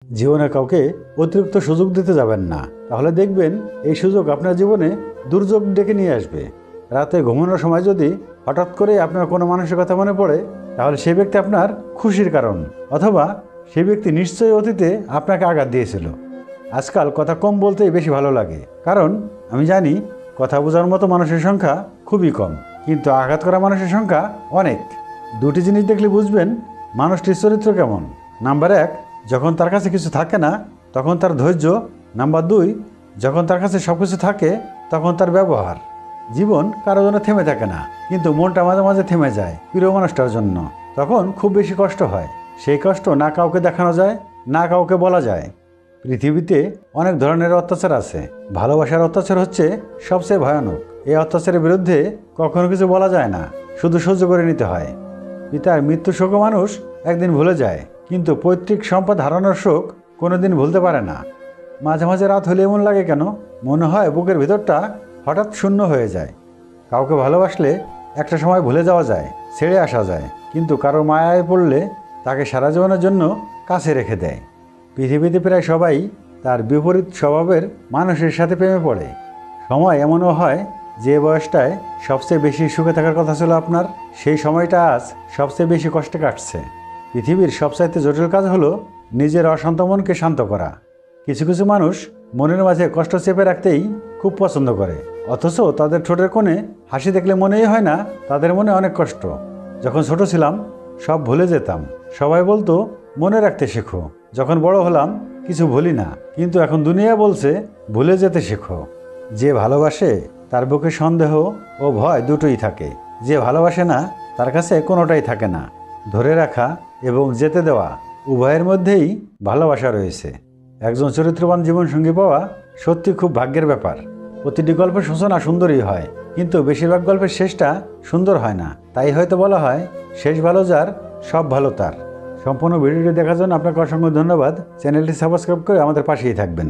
জীবনে কাউকে অতিরিক্ত সুযোগ দিতে যাবেন না, তাহলে দেখবেন এই সুযোগ আপনার জীবনে দুর্যোগ ডেকে নিয়ে আসবে। রাতে ঘুমানোর সময় যদি হঠাৎ করে আপনার কোনো মানুষের কথা মনে পড়ে, তাহলে সেই ব্যক্তি আপনার খুশির কারণ, অথবা সেই ব্যক্তি নিশ্চয়ই অতীতে আপনাকে আঘাত দিয়েছিল। আজকাল কথা কম বলতেই বেশি ভালো লাগে, কারণ আমি জানি কথা বোঝার মতো মানুষের সংখ্যা খুবই কম, কিন্তু আঘাত করা মানুষের সংখ্যা অনেক। দুটি জিনিস দেখলে বুঝবেন মানুষটির চরিত্র কেমন। নাম্বার 1, যখন তার কাছে কিছু থাকে না তখন তার ধৈর্য। নাম্বার 2, যখন তার কাছে সব কিছু থাকে তখন তার ব্যবহার। জীবন কারো জন্য থেমে থাকে না, কিন্তু মনটা মাঝে মাঝে থেমে যায় প্রিয় মানুষটার জন্য। তখন খুব বেশি কষ্ট হয়। সেই কষ্ট না কাউকে দেখানো যায়, না কাউকে বলা যায়। পৃথিবীতে অনেক ধরনের অত্যাচার আছে, ভালোবাসার অত্যাচার হচ্ছে সবচেয়ে ভয়ানক। এই অত্যাচারের বিরুদ্ধে কখনো কিছু বলা যায় না, শুধু সহ্য করে নিতে হয়। পিতার মৃত্যু শোক মানুষ একদিন ভুলে যায়, কিন্তু পৈতৃক সম্পদ হারানোর শোক কোনোদিন ভুলতে পারে না। মাঝে মাঝে রাত হলে এমন লাগে কেন, মনে হয় বুকের ভিতরটা হঠাৎ শূন্য হয়ে যায়। কাউকে ভালোবাসলে একটা সময় ভুলে যাওয়া যায়, ছেড়ে আসা যায়, কিন্তু কারো মায়ায় পড়লে তাকে সারা জীবনের জন্য কাছে রেখে দেয়। পৃথিবীতে প্রায় সবাই তার বিপরীত স্বভাবের মানুষের সাথে প্রেমে পড়ে। সময় এমনও হয় যে বয়সটায় সবচেয়ে বেশি সুখে থাকার কথা ছিল আপনার, সেই সময়টা আজ সবচেয়ে বেশি কষ্টে কাটছে। পৃথিবীর সবচাইতে জটিল কাজ হলো নিজের অশান্ত মনকে শান্ত করা। কিছু কিছু মানুষ মনের মাঝে কষ্ট চেপে রাখতেই খুব পছন্দ করে, অথচ তাদের ঠোঁটের কোণে হাসি দেখলে মনেই হয় না তাদের মনে অনেক কষ্ট। যখন ছোট ছিলাম সব ভুলে যেতাম, সবাই বলতো মনে রাখতে শেখো। যখন বড় হলাম কিছু ভুলি না, কিন্তু এখন দুনিয়া বলছে ভুলে যেতে শেখো। যে ভালোবাসে তার বুকে সন্দেহ ও ভয় দুটোই থাকে, যে ভালোবাসে না তার কাছে কোনোটাই থাকে না। ধরে রাখা এবং যেতে দেওয়া উভয়ের মধ্যেই ভালোবাসা রয়েছে। একজন চরিত্রবান জীবনসঙ্গী পাওয়া সত্যি খুব ভাগ্যের ব্যাপার। প্রতিটি গল্পের সূচনা সুন্দরই হয়, কিন্তু বেশিরভাগ গল্পের শেষটা সুন্দর হয় না। তাই হয়তো বলা হয় শেষ ভালো যার সব ভালো তার। সম্পূর্ণ ভিডিওটি দেখার জন্য আপনাকে অসংখ্য ধন্যবাদ। চ্যানেলটি সাবস্ক্রাইব করে আমাদের পাশেই থাকবেন।